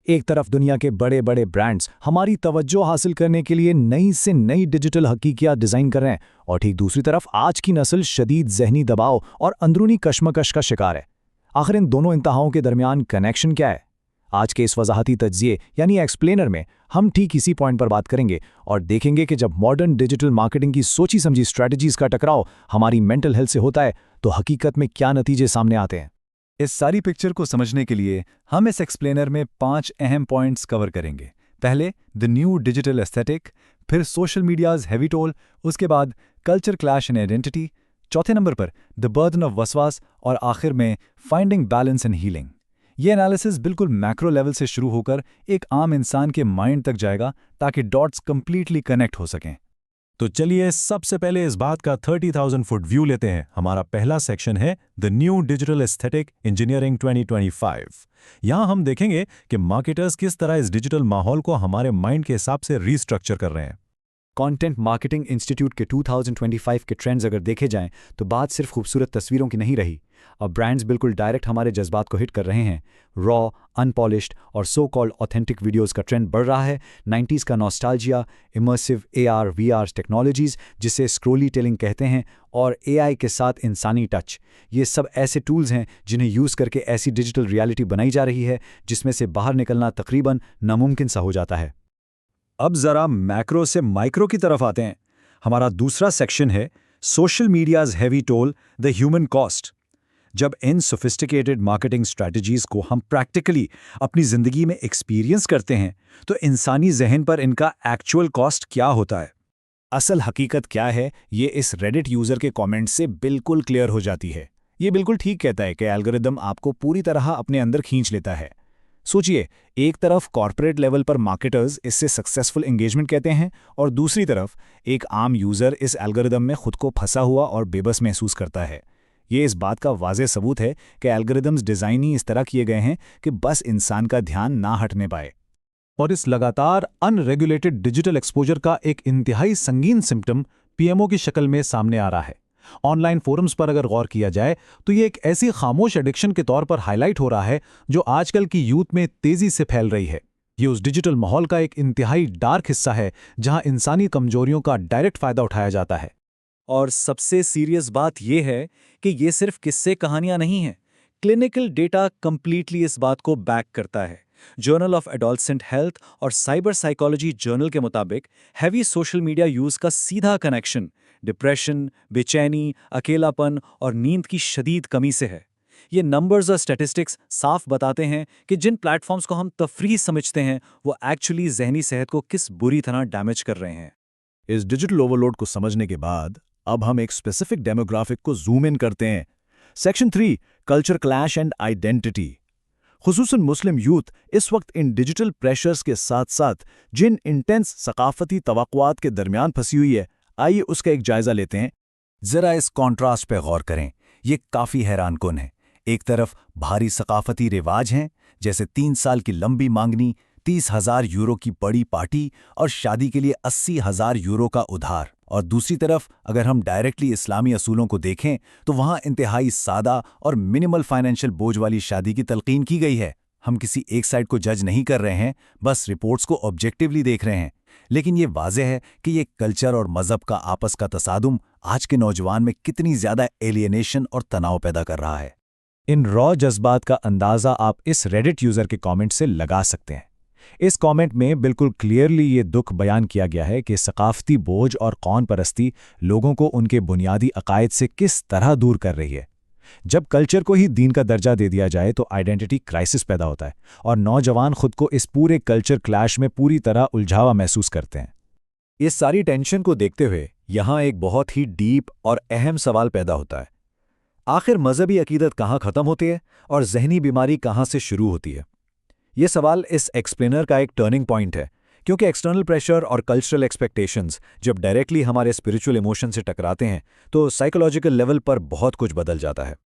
एक तरफ दुनिया के बड़े बड़े ब्रांड्स हमारी तवज्जो हासिल करने के लिए नई से नई डिजिटल हकीकियात डिज़ाइन कर रहे हैं, और ठीक दूसरी तरफ आज की नस्ल शदीद ज़हनी दबाव और अंदरूनी कशमकश का शिकार है। आखिर इन दोनों इंतहाओं के दरमियान कनेक्शन क्या है? आज के इस वजाहती तज्जिए यानी एक्सप्लेनर में हम ठीक इसी पॉइंट पर बात करेंगे और देखेंगे कि जब मॉडर्न डिजिटल मार्केटिंग की सोची समझी स्ट्रैटेजीज का टकराव हमारी मेंटल हेल्थ से होता है तो हकीकत में क्या नतीजे सामने आते हैं। इस सारी पिक्चर को समझने के लिए हम इस एक्सप्लेनर में 5 अहम पॉइंट्स कवर करेंगे। पहले द न्यू डिजिटल एस्थेटिक, फिर सोशल मीडियाज हेवी टोल, उसके बाद कल्चर क्लैश एंड आइडेंटिटी, चौथे नंबर पर द बर्डन ऑफ वसवास और आखिर में फाइंडिंग बैलेंस एंड हीलिंग। ये एनालिसिस बिल्कुल मैक्रो लेवल से शुरू होकर एक आम इंसान के माइंड तक जाएगा ताकि डॉट्स कंप्लीटली कनेक्ट हो सकें। तो चलिए सबसे पहले इस बात का 30,000 फुट व्यू लेते हैं। हमारा पहला सेक्शन है the new digital aesthetic engineering 2025। यहाँ हम देखेंगे कि मार्केटर्स किस तरह इस डिजिटल माहौल को हमारे माइंड के हिसाब से रीस्ट्रक्चर कर रहे हैं। कंटेंट मार्केटिंग इंस्टीट्यूट के 2025 के ट्रेंड्स अगर देखे जाएं तो बात सिर्फ खूबसूरत तस्वीरों की नहीं रही। अब ब्रांड्स बिल्कुल डायरेक्ट हमारे जज्बात को हिट कर रहे हैं। रॉ, अनपॉलिश्ड और सो कॉल्ड ऑथेंटिक वीडियोस का ट्रेंड बढ़ रहा है। 90s का nostalgia, immersive AR VR technologies जिसे स्क्रोली टेलिंग कहते हैं, और AI के साथ इंसानी टच, ये सब ऐसे टूल्स हैं जिन्हें यूज़ करके ऐसी डिजिटल रियलिटी बनाई जा रही है जिसमें से बाहर निकलना तकरीबन नामुमकिन सा हो जाता है। अब जरा मैक्रो से माइक्रो की तरफ आते हैं। हमारा दूसरा सेक्शन है social media's heavy toll, the human cost. जब इन सोफिस्टिकेटेड मार्केटिंग स्ट्रैटेजीज को हम प्रैक्टिकली अपनी जिंदगी में एक्सपीरियंस करते हैं तो इंसानी जहन पर इनका एक्चुअल कॉस्ट क्या होता है, असल हकीकत क्या है, ये इस रेडिट यूज़र के कमेंट से बिल्कुल क्लियर हो जाती है। ये बिल्कुल ठीक कहता है कि एल्गोरिदम आपको पूरी तरह अपने अंदर खींच लेता है। सोचिए, एक तरफ कॉर्पोरेट लेवल पर मार्केटर्स इससे सक्सेसफुल एंगेजमेंट कहते हैं और दूसरी तरफ एक आम यूज़र इस एल्गोरिदम में खुद को फंसा हुआ और बेबस महसूस करता है। ये इस बात का वाज़ेह सबूत है कि एल्गोरिदम्स डिज़ाइन ही इस तरह किए गए हैं कि बस इंसान का ध्यान ना हटने पाए। और इस लगातार अनरेगुलेटेड डिजिटल एक्सपोजर का एक इंतहाई संगीन सिम्टम PMO की शक्ल में सामने आ रहा है। ऑनलाइन फोरम्स पर अगर गौर किया जाए तो ये एक ऐसी खामोश एडिक्शन के तौर पर हाईलाइट हो रहा है जो आजकल की यूथ में तेजी से फैल रही है। ये उस डिजिटल माहौल का एक इंतहाई डार्क हिस्सा है जहां इंसानी कमजोरियों का डायरेक्ट फायदा उठाया जाता है। और सबसे सीरियस बात यह है कि ये सिर्फ किस्से कहानियां नहीं हैं। क्लिनिकल डेटा कंप्लीटली इस बात को बैक करता है। जर्नल ऑफ एडोलसेंट हेल्थ और साइबर साइकोलॉजी जर्नल के मुताबिक हैवी सोशल मीडिया यूज़ का सीधा कनेक्शन डिप्रेशन, बेचैनी, अकेलापन और नींद की शदीद कमी से है। ये नंबर्स और स्टैटिस्टिक्स साफ बताते हैं कि जिन प्लेटफॉर्म्स को हम तफरीह समझते हैं वो एक्चुअली जहनी सेहत को किस बुरी तरह डैमेज कर रहे हैं। इस डिजिटल ओवरलोड को समझने के बाद अब हम एक स्पेसिफिक डेमोग्राफिक को जूम इन करते हैं। Section 3, culture clash and identity. खुसूसन मुस्लिम यूथ इस वक्त इन डिजिटल प्रेशर्स के साथ साथ जिन इंटेंस सकाफती तवक्कुआत के दरमियान फंसी हुई है, आइए उसका एक जायजा लेते हैं। जरा इस कॉन्ट्रास्ट पे गौर करें, ये काफी हैरानकुन है। एक तरफ भारी सकाफती रिवाज हैं जैसे 3 साल की लंबी मांगनी, 30,000 यूरो की बड़ी पार्टी और शादी के लिए 80,000 यूरो का उधार, और दूसरी तरफ अगर हम डायरेक्टली इस्लामी असूलों को देखें तो वहां इंतहाई सादा और मिनिमल फाइनेंशियल बोझ वाली शादी की तलकीन की गई है। हम किसी एक साइड को जज नहीं कर रहे हैं, बस रिपोर्ट्स को ऑब्जेक्टिवली देख रहे हैं। लेकिन ये वाज़ेह है कि ये कल्चर और मज़हब का आपस का तसादुम आज के नौजवान में कितनी ज़्यादा एलियनेशन और तनाव पैदा कर रहा है। इन रॉ जज्बात का अंदाज़ा आप इस रेडिट यूज़र के कमेंट से लगा सकते हैं। इस कमेंट में बिल्कुल क्लियरली ये दुख बयान किया गया है कि सकाफती बोझ और कौन परस्ती लोगों को उनके बुनियादी अकायद से किस तरह दूर कर रही है। जब कल्चर को ही दीन का दर्जा दे दिया जाए तो आइडेंटिटी क्राइसिस पैदा होता है और नौजवान खुद को इस पूरे कल्चर क्लैश में पूरी तरह उलझावा महसूस करते हैं। इस सारी टेंशन को देखते हुए यहाँ एक बहुत ही डीप और अहम सवाल पैदा होता है। आखिर मजहबी अकीदत कहाँ ख़त्म होती है और जहनी बीमारी कहाँ से शुरू होती है? ये सवाल इस एक्सप्लेनर का एक टर्निंग पॉइंट है, क्योंकि एक्सटर्नल प्रेशर और कल्चरल एक्सपेक्टेशंस जब डायरेक्टली हमारे स्पिरिचुअल इमोशन से टकराते हैं तो साइकोलॉजिकल लेवल पर बहुत कुछ बदल जाता है।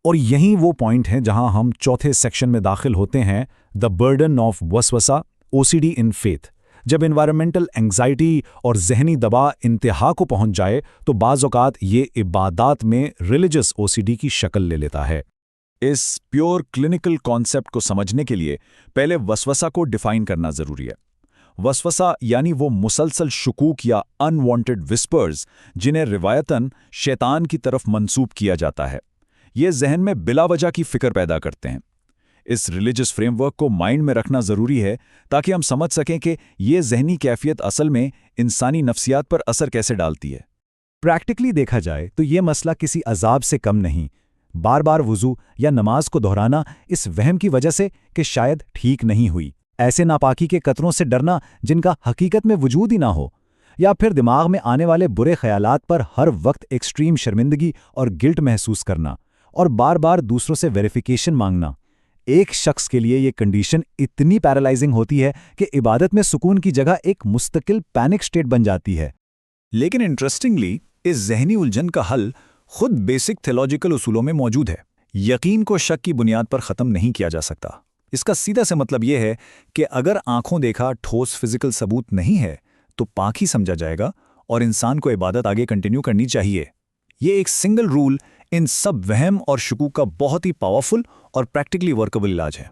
और यही वो पॉइंट है जहां हम चौथे सेक्शन में दाखिल होते हैं, द बर्डन ऑफ वसवसा, OCD इन फेथ। जब एनवायरमेंटल एंग्जाइटी और जहनी दबाव इंतहा को पहुंच जाए तो बाज़ औक़ात ये इबादात में रिलीजियस OCD की शक्ल ले लेता है। इस प्योर क्लिनिकल कॉन्सेप्ट को समझने के लिए पहले वसवसा को डिफाइन करना जरूरी है। वसवसा यानी वो मुसलसल शुकूक या अनवांटेड विस्पर्स जिन्हें रिवायतन शैतान की तरफ मंसूब किया जाता है। ये जहन में बिलावजह की फिक्र पैदा करते हैं। इस रिलीजियस फ्रेमवर्क को माइंड में रखना जरूरी है ताकि हम समझ सकें कि ये जहनी कैफियत असल में इंसानी नफ्सियात पर असर कैसे डालती है। प्रैक्टिकली देखा जाए तो ये मसला किसी अजाब से कम नहीं। बार बार वुजू या नमाज को दोहराना इस वहम की वजह से कि शायद ठीक नहीं हुई, ऐसे नापाकी के कतरों से डरना जिनका हकीकत में वजूद ही ना हो, या फिर दिमाग में आने वाले बुरे ख्यालात पर हर वक्त एक्सट्रीम शर्मिंदगी और गिल्ट महसूस करना और बार बार दूसरों से वेरिफिकेशन मांगना। एक शख्स के लिए ये कंडीशन इतनी पैरालाइजिंग होती है कि इबादत में सुकून की जगह एक मुस्तकिल पैनिक स्टेट बन जाती है। लेकिन इंटरेस्टिंगली इस जहनी उलझन का हल खुद बेसिक थियोलॉजिकल उसूलों में मौजूद है। यकीन को शक की बुनियाद पर ख़त्म नहीं किया जा सकता। इसका सीधा से मतलब यह है कि अगर आंखों देखा ठोस फिजिकल सबूत नहीं है तो पाक ही समझा जाएगा और इंसान को इबादत आगे कंटिन्यू करनी चाहिए। ये एक सिंगल रूल इन सब वहम और शकूक का बहुत ही पावरफुल और प्रैक्टिकली वर्केबल इलाज है।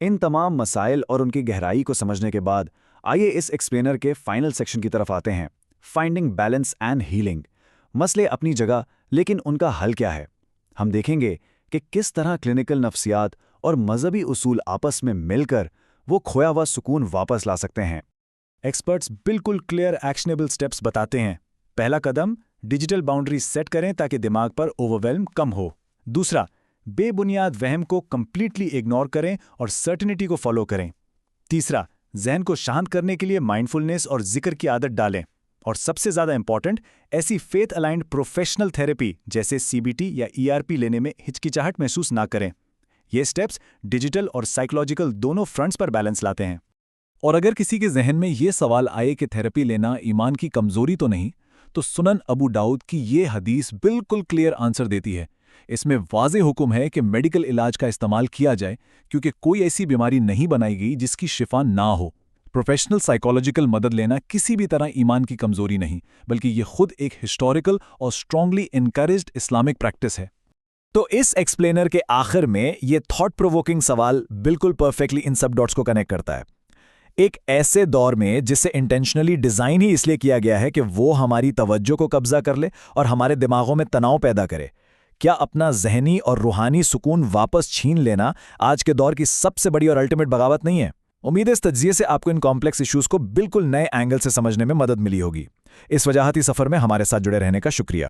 इन तमाम मसाइल और उनकी गहराई को समझने के बाद आइए इस एक्सप्लेनर के फाइनल सेक्शन की तरफ आते हैं, फाइंडिंग बैलेंस एंड हीलिंग। मसले अपनी जगह, लेकिन उनका हल क्या है? हम देखेंगे कि किस तरह क्लिनिकल नफ्सियात और मजहबी उसूल आपस में मिलकर वो खोया हुआ सुकून वापस ला सकते हैं। एक्सपर्ट्स बिल्कुल क्लियर एक्शनेबल स्टेप्स बताते हैं। पहला कदम, डिजिटल बाउंड्री सेट करें ताकि दिमाग पर ओवरवेल्म कम हो। दूसरा, बेबुनियाद वहम को कंप्लीटली इग्नोर करें और सर्टेनिटी को फॉलो करें। तीसरा, जहन को शांत करने के लिए माइंडफुलनेस और जिक्र की आदत डालें। और सबसे ज़्यादा इंपॉर्टेंट, ऐसी फेथ अलाइंड प्रोफेशनल थेरेपी जैसे CBT या ERP लेने में हिचकिचाहट महसूस ना करें। ये स्टेप्स डिजिटल और साइकोलॉजिकल दोनों फ्रंट्स पर बैलेंस लाते हैं। और अगर किसी के जहन में ये सवाल आए कि थेरेपी लेना ईमान की कमजोरी तो नहीं, तो सुनन अबू दाऊद की ये हदीस बिल्कुल क्लियर आंसर देती है। इसमें वाज़े हुक्म है कि मेडिकल इलाज का इस्तेमाल किया जाए क्योंकि कोई ऐसी बीमारी नहीं बनाई गई जिसकी शिफा ना हो। प्रोफेशनल साइकोलॉजिकल मदद लेना किसी भी तरह ईमान की कमजोरी नहीं, बल्कि ये खुद एक हिस्टोरिकल और स्ट्रांगली इनकरेज्ड इस्लामिक प्रैक्टिस है। तो इस एक्सप्लेनर के आखिर में ये थॉट प्रोवोकिंग सवाल बिल्कुल परफेक्टली इन सब डॉट्स को कनेक्ट करता है। एक ऐसे दौर में जिसे इंटेंशनली डिज़ाइन ही इसलिए किया गया है कि वो हमारी तवज्जो को कब्जा कर ले और हमारे दिमागों में तनाव पैदा करे, क्या अपना जहनी और रूहानी सुकून वापस छीन लेना आज के दौर की सबसे बड़ी और अल्टीमेट बगावत नहीं है? उम्मीद है इस तज्जिए से आपको इन कॉम्प्लेक्स इश्यूज को बिल्कुल नए एंगल से समझने में मदद मिली होगी। इस वजाहती सफर में हमारे साथ जुड़े रहने का शुक्रिया।